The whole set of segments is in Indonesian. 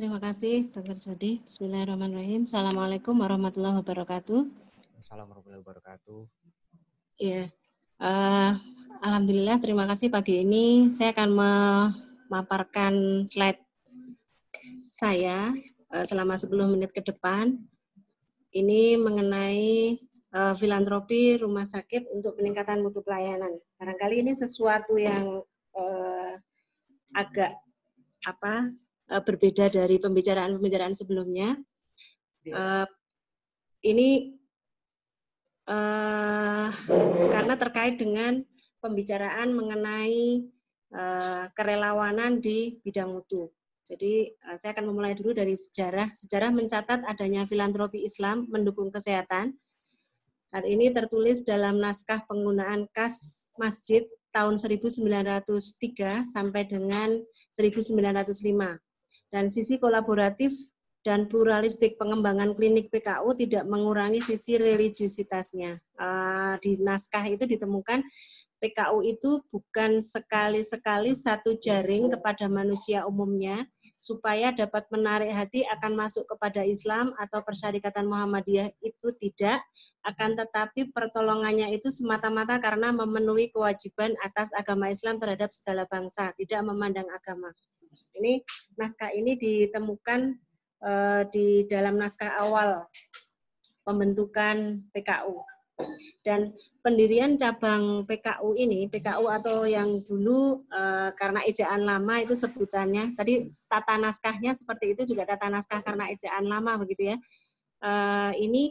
terima kasih Dr. Jody. Bismillahirrahmanirrahim. Assalamualaikum warahmatullahi wabarakatuh. Assalamualaikum warahmatullahi wabarakatuh. Ya, alhamdulillah terima kasih pagi ini saya akan memaparkan slide saya selama 10 menit ke depan. Ini mengenai filantropi rumah sakit untuk peningkatan mutu pelayanan. Barangkali ini sesuatu yang agak berbeda dari pembicaraan sebelumnya. Ini karena terkait dengan pembicaraan mengenai kerelawanan di bidang mutu. Jadi saya akan memulai dulu dari sejarah. Sejarah mencatat adanya filantropi Islam mendukung kesehatan. Hal ini tertulis dalam naskah penggunaan kas masjid tahun 1903 sampai dengan 1905. Dan sisi kolaboratif dan pluralistik pengembangan klinik PKU tidak mengurangi sisi religiusitasnya. Di naskah itu ditemukan PKU itu bukan sekali-sekali satu jaring kepada manusia umumnya, supaya dapat menarik hati akan masuk kepada Islam atau Persyarikatan Muhammadiyah itu tidak, akan tetapi pertolongannya itu semata-mata karena memenuhi kewajiban atas agama Islam terhadap segala bangsa, tidak memandang agama. Ini naskah ini ditemukan di dalam naskah awal pembentukan PKU. Dan pendirian cabang PKU ini, PKU atau yang dulu karena ejaan lama itu sebutannya, tadi tata naskahnya seperti itu juga tata naskah karena ejaan lama begitu ya. Ini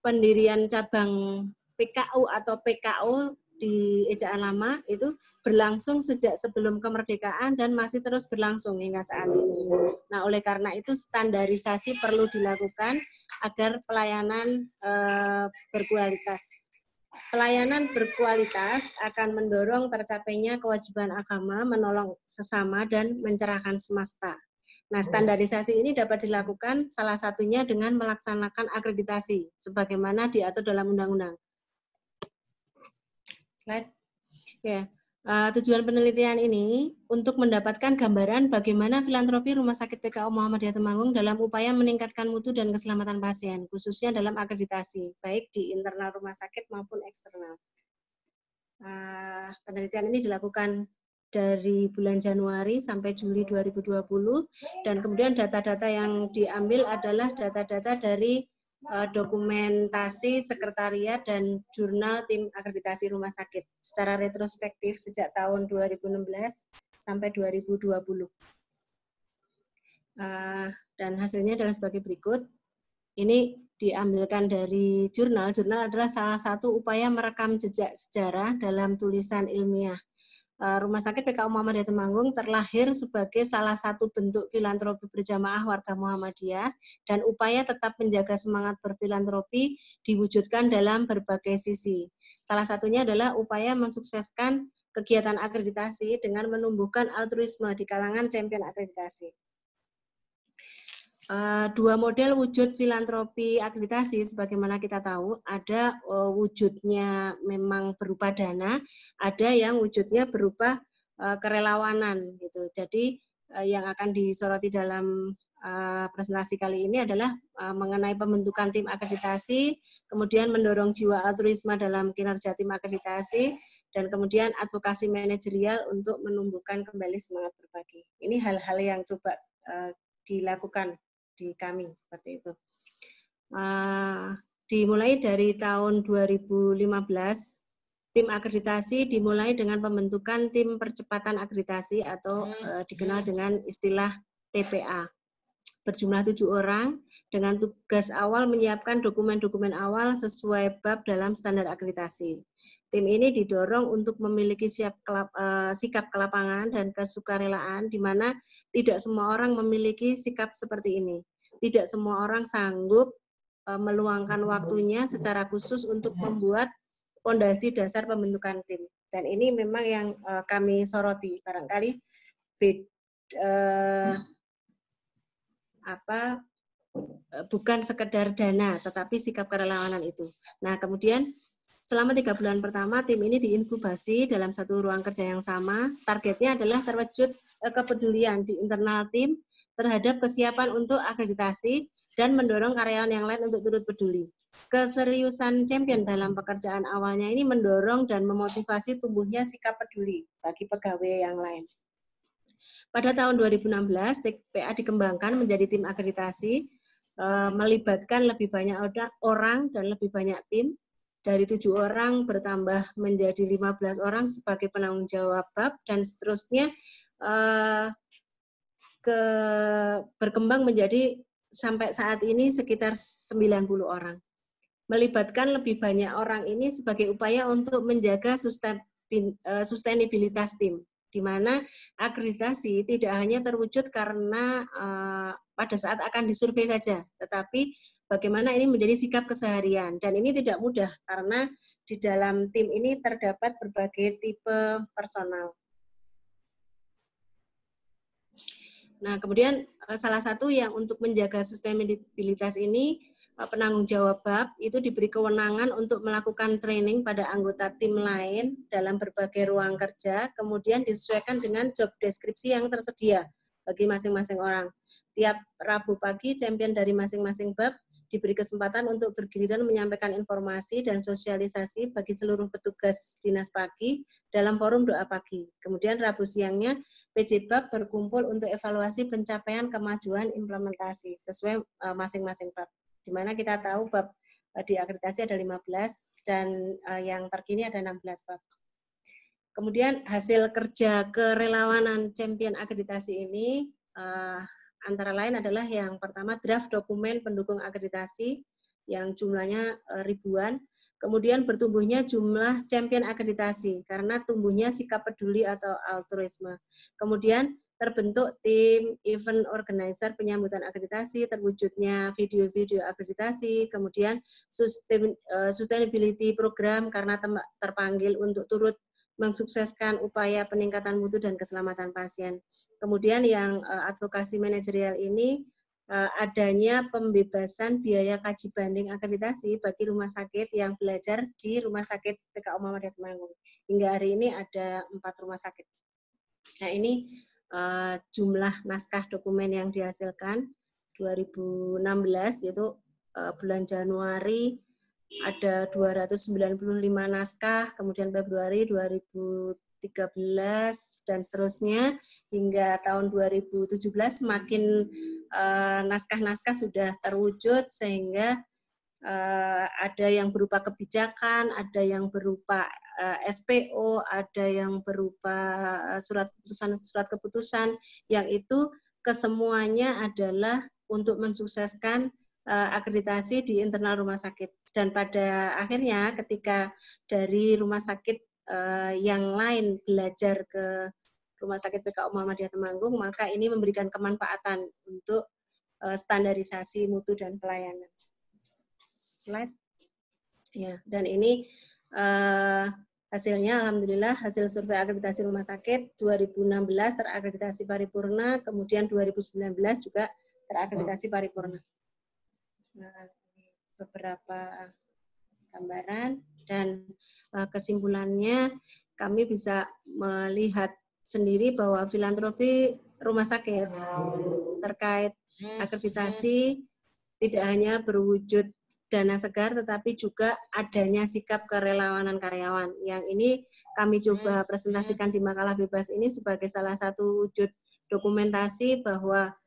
pendirian cabang PKU atau PKO di ejaan lama itu berlangsung sejak sebelum kemerdekaan dan masih terus berlangsung hingga saat ini. Nah, oleh karena itu standarisasi perlu dilakukan agar pelayanan berkualitas. Pelayanan berkualitas akan mendorong tercapainya kewajiban agama, menolong sesama, dan mencerahkan semesta. Nah, standarisasi ini dapat dilakukan salah satunya dengan melaksanakan akreditasi, sebagaimana diatur dalam undang-undang. Slide. Ya. Tujuan penelitian ini untuk mendapatkan gambaran bagaimana filantropi Rumah Sakit PKU Muhammadiyah Temanggung dalam upaya meningkatkan mutu dan keselamatan pasien, khususnya dalam akreditasi, baik di internal rumah sakit maupun eksternal. Penelitian ini dilakukan dari bulan Januari sampai Juli 2020, dan kemudian data-data yang diambil adalah data-data dari dokumentasi sekretariat dan jurnal tim akreditasi rumah sakit secara retrospektif sejak tahun 2016 sampai 2020. Dan hasilnya adalah sebagai berikut. Ini diambilkan dari jurnal. Jurnal adalah salah satu upaya merekam jejak sejarah dalam tulisan ilmiah. Rumah Sakit PKU Muhammadiyah Temanggung terlahir sebagai salah satu bentuk filantropi berjamaah warga Muhammadiyah, dan upaya tetap menjaga semangat berfilantropi diwujudkan dalam berbagai sisi. Salah satunya adalah upaya mensukseskan kegiatan akreditasi dengan menumbuhkan altruisme di kalangan champion akreditasi. Dua model wujud filantropi akreditasi sebagaimana kita tahu, ada wujudnya memang berupa dana, ada yang wujudnya berupa kerelawanan gitu. Jadi yang akan disoroti dalam presentasi kali ini adalah mengenai pembentukan tim akreditasi, kemudian mendorong jiwa altruisme dalam kinerja tim akreditasi, dan kemudian advokasi manajerial untuk menumbuhkan kembali semangat berbagi. Ini hal-hal yang coba dilakukan di kami seperti itu. Dimulai dari tahun 2015, tim akreditasi dimulai dengan pembentukan tim percepatan akreditasi atau dikenal dengan istilah TPA. Berjumlah 7 orang dengan tugas awal menyiapkan dokumen-dokumen awal sesuai bab dalam standar akreditasi. Tim ini didorong untuk memiliki sikap kelapangan dan kesukarelaan, di mana tidak semua orang memiliki sikap seperti ini. Tidak semua orang sanggup meluangkan waktunya secara khusus untuk membuat fondasi dasar pembentukan tim. Dan ini memang yang kami soroti. Barangkali bukan sekedar dana, tetapi sikap kerelawanan itu. Nah, kemudian selama 3 bulan pertama, tim ini diinkubasi dalam satu ruang kerja yang sama. Targetnya adalah terwujud kepedulian di internal tim terhadap kesiapan untuk akreditasi dan mendorong karyawan yang lain untuk turut peduli. Keseriusan champion dalam pekerjaan awalnya ini mendorong dan memotivasi tumbuhnya sikap peduli bagi pegawai yang lain. Pada tahun 2016, TPA dikembangkan menjadi tim akreditasi, melibatkan lebih banyak orang dan lebih banyak tim. Dari 7 orang bertambah menjadi 15 orang sebagai penanggung jawab BAP, dan seterusnya berkembang menjadi sampai saat ini sekitar 90 orang. Melibatkan lebih banyak orang ini sebagai upaya untuk menjaga sustainabilitas tim, di mana akreditasi tidak hanya terwujud karena pada saat akan disurvei saja, tetapi bagaimana ini menjadi sikap keseharian. Dan ini tidak mudah karena di dalam tim ini terdapat berbagai tipe personal. Nah, kemudian salah satu yang untuk menjaga sustainabilitas ini, penanggung jawab BAP itu diberi kewenangan untuk melakukan training pada anggota tim lain dalam berbagai ruang kerja, kemudian disesuaikan dengan job deskripsi yang tersedia bagi masing-masing orang. Tiap Rabu pagi, champion dari masing-masing BAP diberi kesempatan untuk bergiliran menyampaikan informasi dan sosialisasi bagi seluruh petugas dinas pagi dalam forum doa pagi. Kemudian Rabu siangnya, PJ BAP berkumpul untuk evaluasi pencapaian kemajuan implementasi sesuai masing-masing BAP. Di mana kita tahu BAP di akreditasi ada 15 dan yang terkini ada 16 BAP. Kemudian hasil kerja kerelawanan champion akreditasi ini antara lain adalah yang pertama draft dokumen pendukung akreditasi yang jumlahnya ribuan, kemudian bertumbuhnya jumlah champion akreditasi karena tumbuhnya sikap peduli atau altruisme. Kemudian terbentuk tim event organizer penyambutan akreditasi, terwujudnya video-video akreditasi, kemudian sustainability program karena terpanggil untuk turut mensukseskan upaya peningkatan mutu dan keselamatan pasien. Kemudian yang advokasi manajerial ini adanya pembebasan biaya kaji banding akreditasi bagi rumah sakit yang belajar di Rumah Sakit PKU Muhammadiyah Temanggung. Hingga hari ini ada 4 rumah sakit. Nah, ini jumlah naskah dokumen yang dihasilkan 2016 itu bulan Januari ada 295 naskah, kemudian Februari 2013 dan seterusnya hingga tahun 2017 semakin naskah-naskah sudah terwujud sehingga ada yang berupa kebijakan, ada yang berupa SPO, ada yang berupa surat keputusan yang itu kesemuanya adalah untuk mensukseskan akreditasi di internal rumah sakit. Dan pada akhirnya ketika dari rumah sakit yang lain belajar ke Rumah Sakit PKU Muhammadiyah Temanggung, maka ini memberikan kemanfaatan untuk standarisasi mutu dan pelayanan. Slide. Ya, dan ini hasilnya alhamdulillah hasil survei akreditasi rumah sakit 2016 terakreditasi paripurna, kemudian 2019 juga terakreditasi paripurna. Nah, beberapa gambaran dan kesimpulannya kami bisa melihat sendiri bahwa filantropi rumah sakit terkait akreditasi tidak hanya berwujud dana segar, tetapi juga adanya sikap kerelawanan karyawan. Yang ini kami coba presentasikan di makalah bebas ini sebagai salah satu wujud dokumentasi bahwa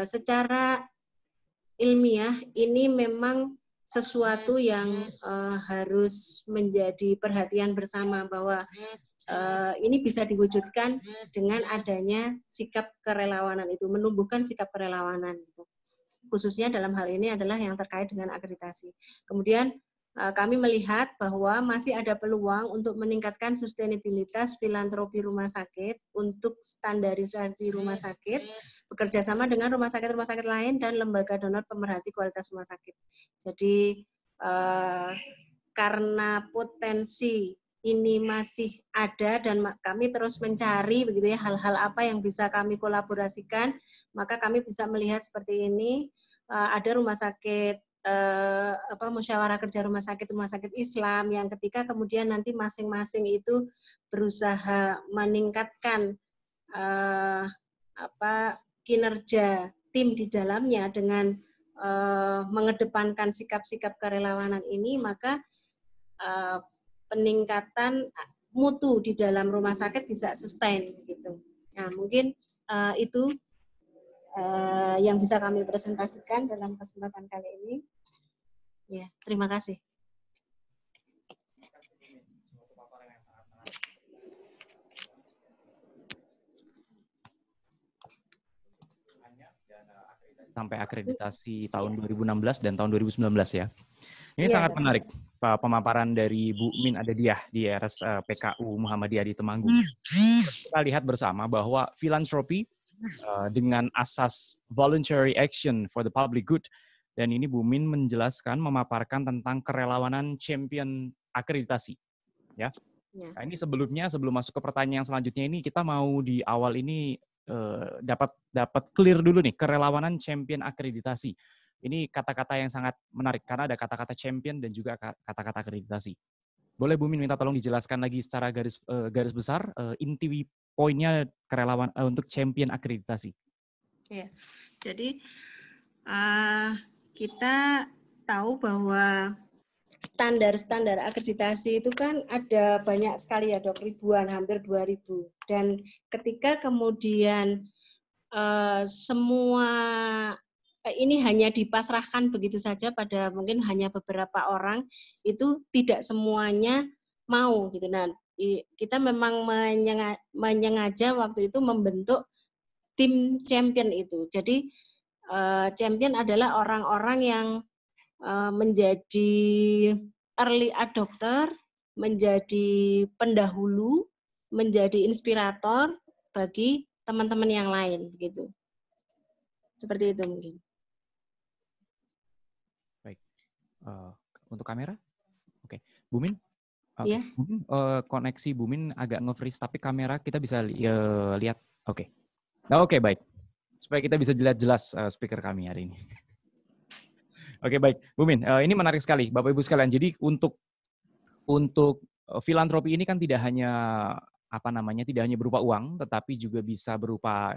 secara ilmiah ini memang sesuatu yang harus menjadi perhatian bersama bahwa ini bisa diwujudkan dengan adanya sikap kerelawanan itu, menumbuhkan sikap kerelawanan itu. Khususnya dalam hal ini adalah yang terkait dengan akreditasi. Kemudian kami melihat bahwa masih ada peluang untuk meningkatkan sustainabilitas filantropi rumah sakit untuk standarisasi rumah sakit, bekerja sama dengan rumah sakit lain dan lembaga donor pemerhati kualitas rumah sakit. Jadi karena potensi ini masih ada dan kami terus mencari begitu ya hal-hal apa yang bisa kami kolaborasikan, maka kami bisa melihat seperti ini. Ada rumah sakit musyawarah kerja rumah sakit Islam yang ketika kemudian nanti masing-masing itu berusaha meningkatkan kinerja tim di dalamnya dengan mengedepankan sikap-sikap kerelawanan ini, maka peningkatan mutu di dalam rumah sakit bisa sustain gitu. Nah, mungkin itu yang bisa kami presentasikan dalam kesempatan kali ini. Ya, terima kasih. Sampai akreditasi tahun 2016 dan tahun 2019 ya. Ini sangat Betul. menarik pemaparan dari Bu Min Adediah di RS PKU Muhammadiyah di Temanggung. Kita lihat bersama bahwa filantropi dengan asas voluntary action for the public good, dan ini Bu Min menjelaskan, memaparkan tentang kerelawanan champion akreditasi. Ya. Nah, ini sebelum masuk ke pertanyaan selanjutnya ini, kita mau di awal ini dapat clear dulu nih, kerelawanan champion akreditasi. Ini kata-kata yang sangat menarik karena ada kata-kata champion dan juga kata-kata akreditasi. Boleh Bu Min minta tolong dijelaskan lagi secara garis besar inti poinnya kerelawan untuk champion akreditasi. Ya, jadi kita tahu bahwa standar-standar akreditasi itu kan ada banyak sekali ya Dok, ribuan, hampir 2.000. Dan ketika kemudian semua ini hanya dipasrahkan begitu saja pada mungkin hanya beberapa orang, itu tidak semuanya mau gitu. Nah, kita memang menyengaja waktu itu membentuk tim champion itu. Jadi champion adalah orang-orang yang menjadi early adopter, menjadi pendahulu, menjadi inspirator bagi teman-teman yang lain, begitu. Seperti itu mungkin. Baik. Untuk kamera, oke. Bu Min, Iya. koneksi Bu Min agak nge-freeze, tapi kamera kita bisa lihat. Oke. Nah, oke, baik. Supaya kita bisa jelas speaker kami hari ini. Oke, baik. Bu Min, ini menarik sekali, Bapak Ibu sekalian. Jadi untuk filantropi ini kan tidak hanya berupa uang, tetapi juga bisa berupa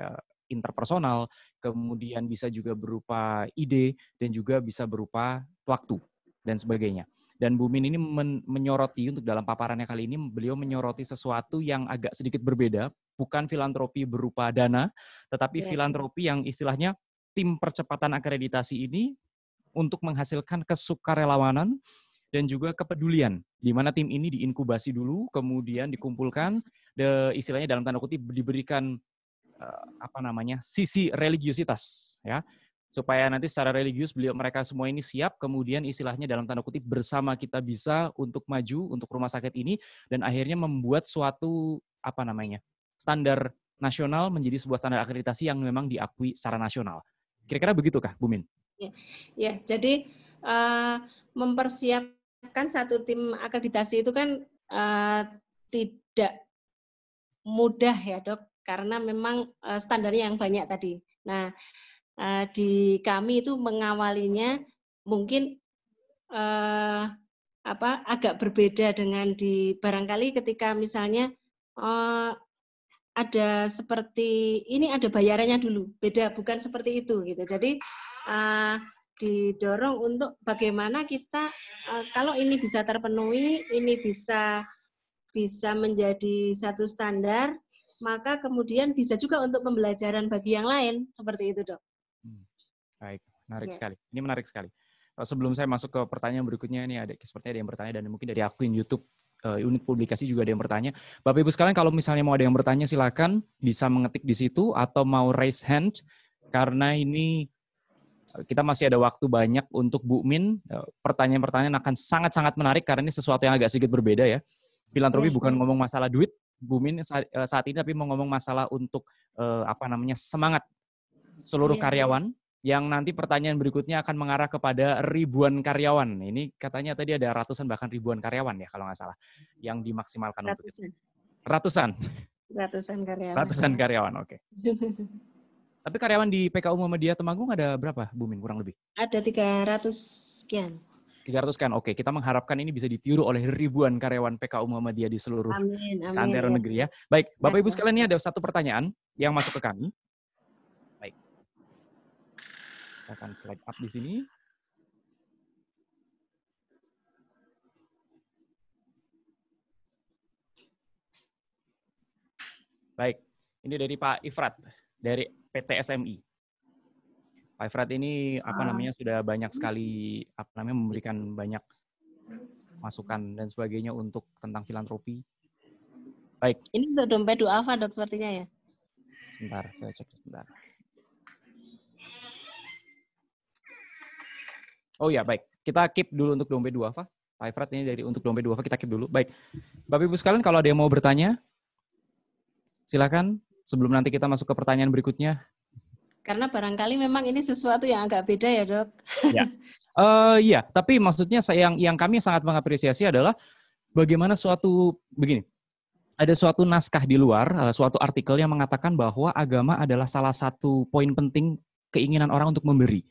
interpersonal, kemudian bisa juga berupa ide, dan juga bisa berupa waktu dan sebagainya. Dan Bu Min ini menyoroti, untuk dalam paparannya kali ini, beliau menyoroti sesuatu yang agak sedikit berbeda, bukan filantropi berupa dana, tetapi filantropi yang istilahnya tim percepatan akreditasi ini untuk menghasilkan kesukarelawanan dan juga kepedulian, di mana tim ini diinkubasi dulu, kemudian dikumpulkan, istilahnya dalam tanda kutip diberikan sisi religiusitas, ya, supaya nanti secara religius mereka semua ini siap, kemudian istilahnya dalam tanda kutip bersama kita bisa untuk maju untuk rumah sakit ini, dan akhirnya membuat suatu standar nasional menjadi sebuah standar akreditasi yang memang diakui secara nasional. Kira-kira begitukah, Bu Min? Ya, jadi mempersiapkan satu tim akreditasi itu kan tidak mudah ya Dok, karena memang standarnya yang banyak tadi. Nah, di kami itu mengawalinya mungkin agak berbeda dengan di barangkali ketika misalnya ada seperti ini, ada bayarannya dulu, beda, bukan seperti itu gitu. Jadi didorong untuk bagaimana kita kalau ini bisa terpenuhi, ini bisa menjadi satu standar, maka kemudian bisa juga untuk pembelajaran bagi yang lain, seperti itu Dok. Baik, menarik sekali. Ini menarik sekali. Sebelum saya masuk ke pertanyaan berikutnya, ini sepertinya ada yang bertanya, dan mungkin dari akun YouTube unit publikasi juga ada yang bertanya. Bapak Ibu sekalian, kalau misalnya mau ada yang bertanya, silakan bisa mengetik di situ atau mau raise hand, karena ini kita masih ada waktu banyak untuk Bu Min. Pertanyaan-pertanyaan akan sangat-sangat menarik karena ini sesuatu yang agak sedikit berbeda ya. Filantropi bukan ngomong masalah duit, Bu Min saat ini, tapi mau ngomong masalah untuk semangat seluruh karyawan, yang nanti pertanyaan berikutnya akan mengarah kepada ribuan karyawan. Ini katanya tadi ada ratusan bahkan ribuan karyawan ya kalau nggak salah yang dimaksimalkan untuk itu. Ratusan karyawan. Ratusan karyawan, oke. Tapi karyawan di PKU Muhammadiyah Temanggung ada berapa, Bu Min, kurang lebih? Ada 300 sekian. 300 kan? Oke, kita mengharapkan ini bisa ditiru oleh ribuan karyawan PKU Muhammadiyah di seluruh Amin, amin seantero ya. negeri ya. Baik, Bapak Ibu Ya. sekalian, ini ada satu pertanyaan yang masuk ke kami. Baik. Kita akan slide up di sini. Baik, ini dari Pak Ifrat dari PT SMI. Pak Ifrat ini sudah banyak sekali memberikan banyak masukan dan sebagainya untuk tentang filantropi. Baik. Ini untuk dompet duafa, Dok, sepertinya ya. Sebentar, saya cek sebentar. Oh ya, baik. Kita keep dulu untuk dompet duafa. Pak Ifrat ini dari untuk dompet duafa kita keep dulu. Baik. Bapak Ibu sekalian, kalau ada yang mau bertanya, silakan sebelum nanti kita masuk ke pertanyaan berikutnya. Karena barangkali memang ini sesuatu yang agak beda ya, Dok. Ya. Iya, tapi maksudnya yang kami sangat mengapresiasi adalah bagaimana begini. Ada suatu naskah di luar, suatu artikel yang mengatakan bahwa agama adalah salah satu poin penting keinginan orang untuk memberi.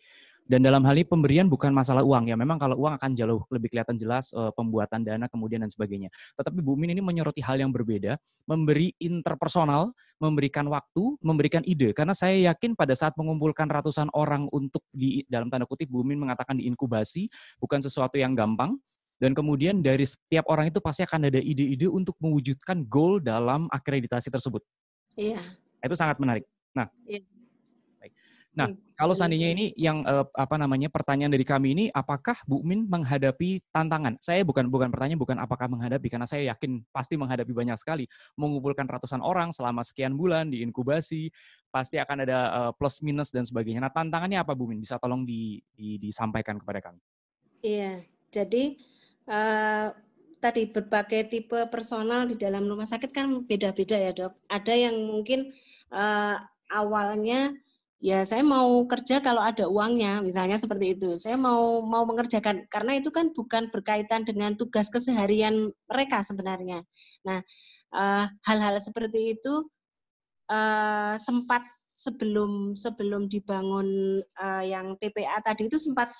Dan dalam hal ini pemberian bukan masalah uang. Ya memang kalau uang akan jauh lebih kelihatan jelas pembuatan dana kemudian dan sebagainya. Tetapi Bu Min ini menyoroti hal yang berbeda, memberi interpersonal, memberikan waktu, memberikan ide. Karena saya yakin pada saat mengumpulkan ratusan orang untuk dalam tanda kutip Bu Min mengatakan diinkubasi, bukan sesuatu yang gampang. Dan kemudian dari setiap orang itu pasti akan ada ide-ide untuk mewujudkan goal dalam akreditasi tersebut. Iya. Itu sangat menarik. Nah, iya. Nah, kalau seandainya ini yang pertanyaan dari kami ini, apakah Bu Min menghadapi tantangan? Saya bukan pertanyaan bukan apakah menghadapi, karena saya yakin pasti menghadapi banyak sekali. Mengumpulkan ratusan orang selama sekian bulan diinkubasi, pasti akan ada plus minus dan sebagainya. Nah, tantangannya apa Bu Min? Bisa tolong disampaikan kepada kami? Iya, jadi tadi berbagai tipe personal di dalam rumah sakit kan beda-beda ya, Dok. Ada yang mungkin awalnya ya saya mau kerja kalau ada uangnya, misalnya seperti itu. Saya mau mengerjakan, karena itu kan bukan berkaitan dengan tugas keseharian mereka sebenarnya. Nah, hal-hal seperti itu sempat sebelum dibangun yang TPA tadi itu sempat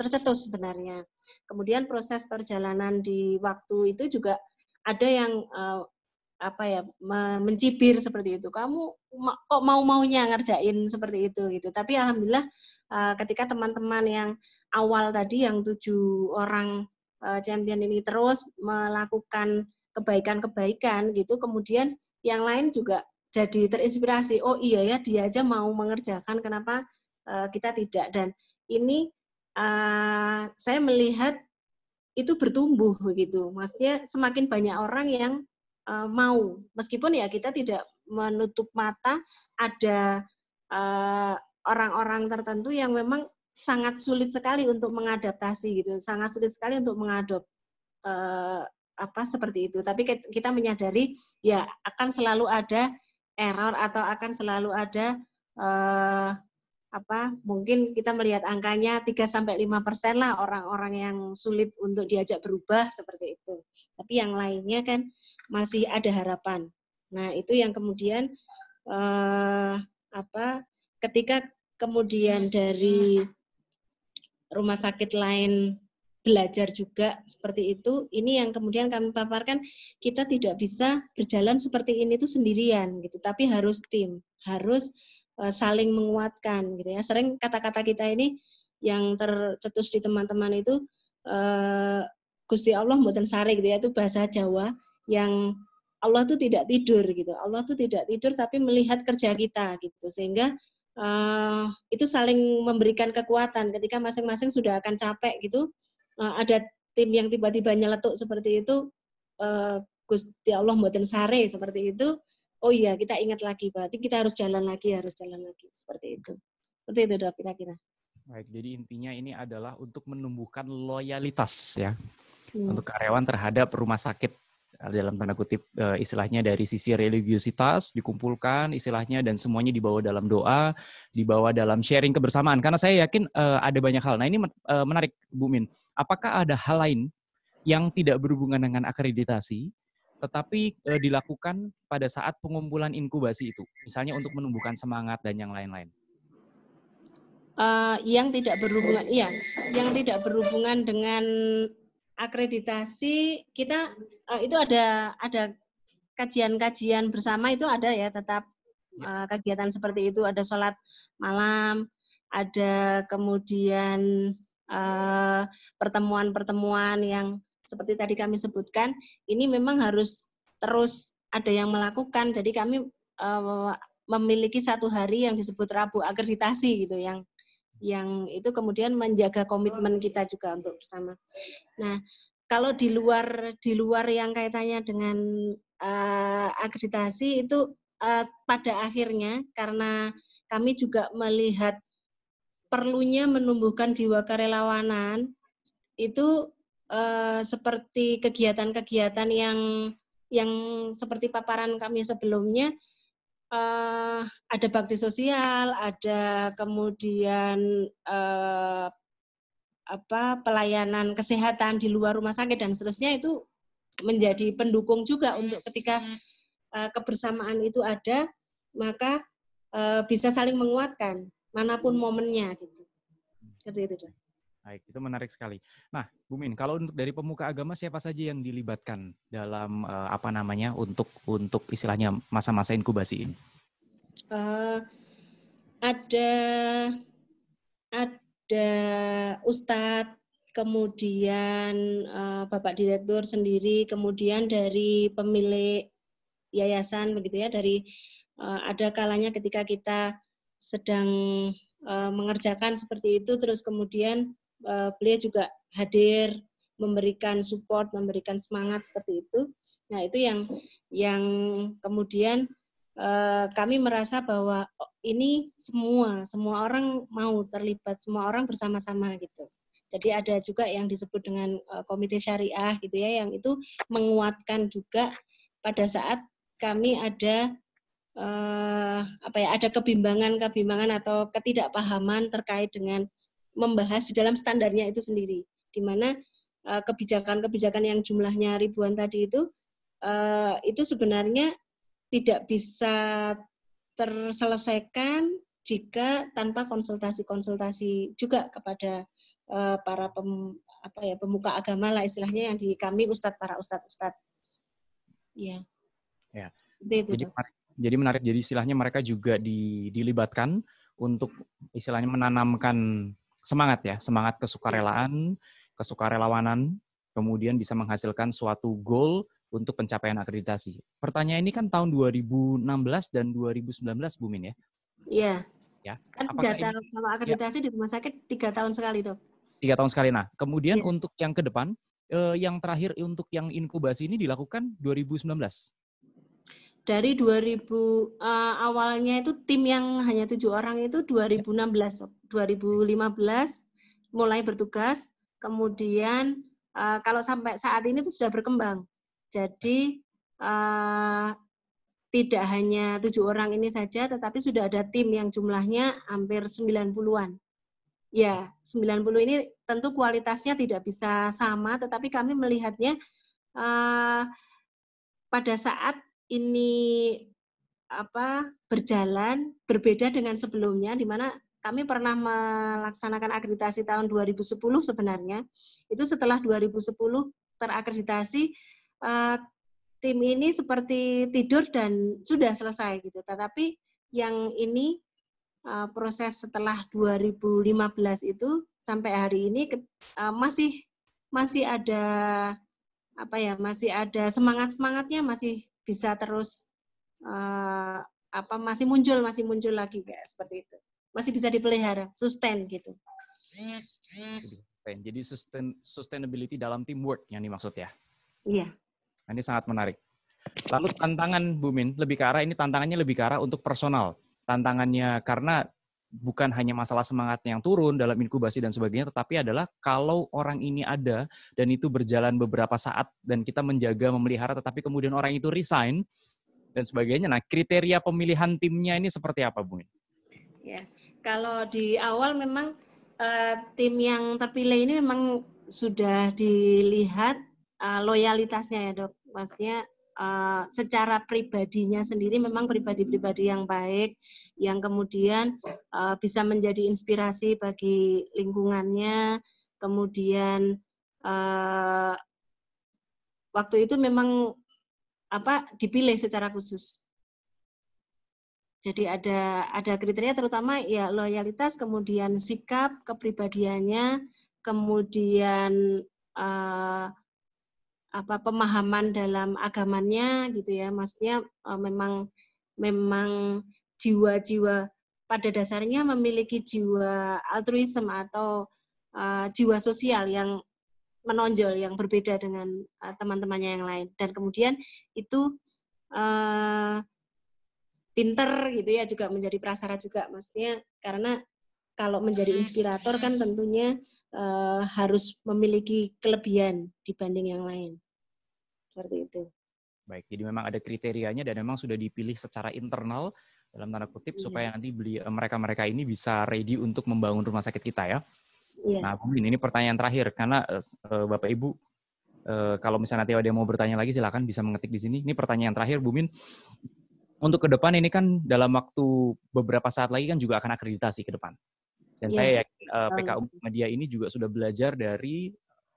tercetus sebenarnya. Kemudian proses perjalanan di waktu itu juga ada yang mencibir seperti itu. Kamu kok mau-maunya ngerjain seperti itu gitu. Tapi alhamdulillah ketika teman-teman yang awal tadi yang 7 orang champion ini terus melakukan kebaikan-kebaikan gitu, kemudian yang lain juga jadi terinspirasi. Oh iya ya, dia aja mau mengerjakan, kenapa kita tidak? Dan ini saya melihat itu bertumbuh begitu. Maksudnya semakin banyak orang yang mau, meskipun ya kita tidak menutup mata ada orang-orang tertentu yang memang sangat sulit sekali untuk mengadaptasi gitu, sangat sulit sekali untuk mengadop seperti itu. Tapi kita menyadari ya akan selalu ada error atau akan selalu ada mungkin kita melihat angkanya 3-5% lah orang-orang yang sulit untuk diajak berubah seperti itu. Tapi yang lainnya kan masih ada harapan. Nah, itu yang kemudian ketika kemudian dari rumah sakit lain belajar juga seperti itu, ini yang kemudian kami paparkan, kita tidak bisa berjalan seperti ini tuh sendirian gitu, tapi harus tim, harus saling menguatkan gitu ya. Sering kata-kata kita ini yang tercetus di teman-teman itu Gusti Allah mboten sare gitu ya, itu bahasa Jawa yang Allah tuh tidak tidur gitu. Allah tuh tidak tidur tapi melihat kerja kita gitu. Sehingga itu saling memberikan kekuatan ketika masing-masing sudah akan capek gitu. Ada tim yang tiba-tiba nyeletuk seperti itu, Gusti Allah mboten sare seperti itu. Oh iya, kita ingat lagi, berarti kita harus jalan lagi, seperti itu. Seperti itu, Dok, kira-kira. Baik, jadi intinya ini adalah untuk menumbuhkan loyalitas ya, untuk karyawan terhadap rumah sakit, dalam tanda kutip istilahnya dari sisi religiositas dikumpulkan istilahnya, dan semuanya dibawa dalam doa, dibawa dalam sharing kebersamaan. Karena saya yakin ada banyak hal. Nah ini menarik Bu Min, apakah ada hal lain yang tidak berhubungan dengan akreditasi, tetapi dilakukan pada saat pengumpulan inkubasi itu, misalnya untuk menumbuhkan semangat dan yang lain-lain? Yang tidak berhubungan, iya, yang tidak berhubungan dengan akreditasi, kita itu ada kajian-kajian bersama, itu ada ya, tetap kegiatan seperti itu, ada sholat malam, ada kemudian pertemuan-pertemuan yang seperti tadi kami sebutkan, ini memang harus terus ada yang melakukan. Jadi kami memiliki satu hari yang disebut Rabu akreditasi gitu, yang itu kemudian menjaga komitmen kita juga untuk bersama. Nah, kalau di luar yang kaitannya dengan akreditasi itu pada akhirnya karena kami juga melihat perlunya menumbuhkan jiwa kerelawanan itu seperti kegiatan-kegiatan yang seperti paparan kami sebelumnya, ada bakti sosial, ada kemudian pelayanan kesehatan di luar rumah sakit dan seterusnya, itu menjadi pendukung juga untuk ketika kebersamaan itu ada, maka bisa saling menguatkan manapun momennya gitu. Seperti itu. Baik, itu menarik sekali. Nah, Bu Min, kalau untuk dari pemuka agama siapa saja yang dilibatkan dalam untuk istilahnya masa-masa inkubasi ini? Ada Ustadz, kemudian Bapak Direktur sendiri, kemudian dari pemilik yayasan begitu ya, dari ada kalanya ketika kita sedang mengerjakan seperti itu, terus kemudian beliau juga hadir, memberikan support, memberikan semangat seperti itu. Nah, itu yang kemudian kami merasa bahwa ini semua orang mau terlibat, semua orang bersama-sama gitu. Jadi ada juga yang disebut dengan komite syariah gitu ya, yang itu menguatkan juga pada saat kami ada ada kebimbangan atau ketidakpahaman terkait dengan membahas di dalam standarnya itu sendiri, di mana kebijakan-kebijakan yang jumlahnya ribuan tadi itu sebenarnya tidak bisa terselesaikan jika tanpa konsultasi-konsultasi juga kepada para pemuka agama lah istilahnya, yang di kami para ustadz. Ya. Ya. Jadi menarik. Jadi istilahnya mereka juga dilibatkan untuk istilahnya menanamkan semangat kesukarelaan, kesukarelawanan, kemudian bisa menghasilkan suatu goal untuk pencapaian akreditasi. Pertanyaan ini kan tahun 2016 dan 2019, Bu Min ya? Iya. Ya. Kan kalau akreditasi di rumah sakit 3 tahun sekali, Dok. 3 tahun sekali. Nah, kemudian untuk yang ke depan, yang terakhir untuk yang inkubasi ini dilakukan 2019. Dari 2000 awalnya itu tim yang hanya 7 orang itu 2016, 2015 mulai bertugas, kemudian kalau sampai saat ini itu sudah berkembang. Jadi tidak hanya 7 orang ini saja, tetapi sudah ada tim yang jumlahnya hampir 90-an. Ya, 90 ini tentu kualitasnya tidak bisa sama, tetapi kami melihatnya pada saat ini berjalan berbeda dengan sebelumnya, di mana kami pernah melaksanakan akreditasi tahun 2010 sebenarnya. Itu setelah 2010 terakreditasi, tim ini seperti tidur dan sudah selesai gitu. Tetapi yang ini proses setelah 2015 itu sampai hari ini masih ada masih ada semangatnya, masih bisa terus masih muncul lagi kayak seperti itu. Masih bisa dipelihara, sustain gitu. Jadi sustainability dalam teamwork yang dimaksud ya? Iya. Ini sangat menarik. Lalu tantangan Bu Min, tantangannya lebih ke arah untuk personal. Tantangannya karena bukan hanya masalah semangatnya yang turun dalam inkubasi dan sebagainya, tetapi adalah kalau orang ini ada dan itu berjalan beberapa saat dan kita menjaga, memelihara, tetapi kemudian orang itu resign dan sebagainya. Nah, kriteria pemilihan timnya ini seperti apa, Bu Min? Ya, kalau di awal memang tim yang terpilih ini memang sudah dilihat loyalitasnya ya, Dok. Maksudnya secara pribadinya sendiri memang pribadi-pribadi yang baik, yang kemudian bisa menjadi inspirasi bagi lingkungannya, kemudian waktu itu memang dipilih secara khusus. Jadi ada kriteria terutama ya loyalitas, kemudian sikap, kepribadiannya, kemudian pemahaman dalam agamanya gitu ya. Maksudnya memang jiwa-jiwa pada dasarnya memiliki jiwa altruisme atau jiwa sosial yang menonjol, yang berbeda dengan teman-temannya yang lain. Dan kemudian itu pinter gitu ya, juga menjadi prasyarat juga. Maksudnya karena kalau menjadi inspirator kan tentunya harus memiliki kelebihan dibanding yang lain. Seperti itu. Baik, jadi memang ada kriterianya dan memang sudah dipilih secara internal dalam tanda kutip supaya nanti mereka-mereka ini bisa ready untuk membangun rumah sakit kita ya. Iya. Nah, mungkin ini pertanyaan terakhir karena Bapak Ibu kalau misalnya nanti ada yang mau bertanya lagi silakan bisa mengetik di sini. Ini pertanyaan terakhir Bu Min. Untuk ke depan ini kan dalam waktu beberapa saat lagi kan juga akan akreditasi ke depan. Dan saya yakin PKU Muhammadiyah ini juga sudah belajar dari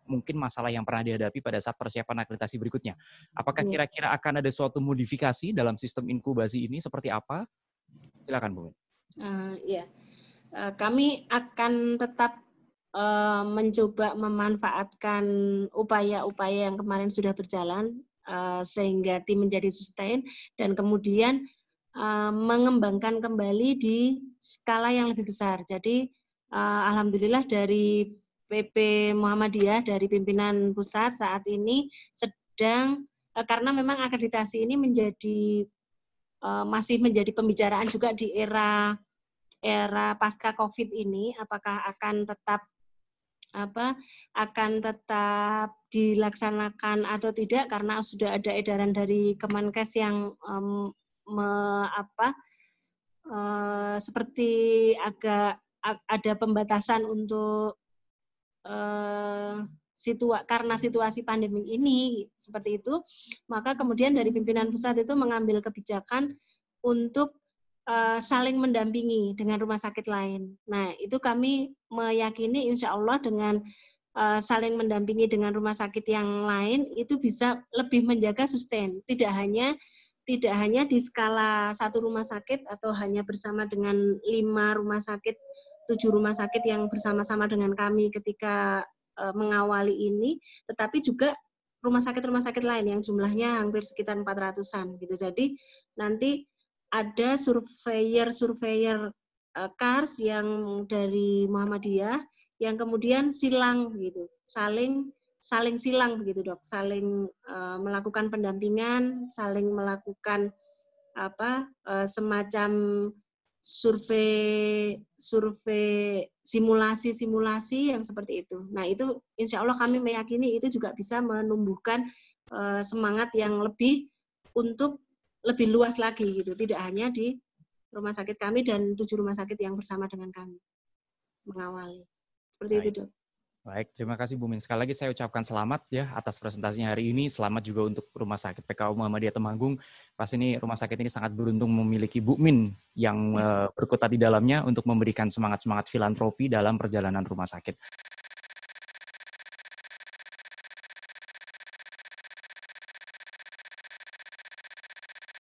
mungkin masalah yang pernah dihadapi pada saat persiapan akreditasi berikutnya. Apakah kira-kira akan ada suatu modifikasi dalam sistem inkubasi ini seperti apa? Silakan Bu. Kami akan tetap mencoba memanfaatkan upaya-upaya yang kemarin sudah berjalan sehingga tim menjadi sustain dan kemudian mengembangkan kembali di skala yang lebih besar. Jadi alhamdulillah dari PP Muhammadiyah, dari pimpinan pusat saat ini sedang karena memang akreditasi ini masih menjadi pembicaraan juga di era pasca COVID ini, apakah akan tetap dilaksanakan atau tidak, karena sudah ada edaran dari Kemenkes yang seperti agak ada pembatasan untuk karena situasi pandemi ini seperti itu, maka kemudian dari pimpinan pusat itu mengambil kebijakan untuk saling mendampingi dengan rumah sakit lain. Nah, itu kami meyakini insya Allah dengan saling mendampingi dengan rumah sakit yang lain itu bisa lebih menjaga sustain. Tidak hanya di skala satu rumah sakit atau hanya bersama dengan 5 rumah sakit, 7 rumah sakit yang bersama-sama dengan kami ketika mengawali ini, tetapi juga rumah sakit lain yang jumlahnya hampir sekitar 400-an gitu. Jadi nanti ada surveyor KARS yang dari Muhammadiyah yang kemudian silang gitu, saling silang begitu Dok, saling melakukan pendampingan, saling melakukan semacam survei simulasi yang seperti itu. Nah itu insya Allah kami meyakini itu juga bisa menumbuhkan semangat yang lebih untuk lebih luas lagi gitu, tidak hanya di rumah sakit kami dan 7 rumah sakit yang bersama dengan kami mengawali. Seperti itu, Dok. Baik, terima kasih Bu Min. Sekali lagi saya ucapkan selamat ya atas presentasinya hari ini. Selamat juga untuk Rumah Sakit PKU Muhammadiyah Temanggung. Pasti ini rumah sakit ini sangat beruntung memiliki Bu Min yang berkutat di dalamnya untuk memberikan semangat-semangat filantropi dalam perjalanan rumah sakit.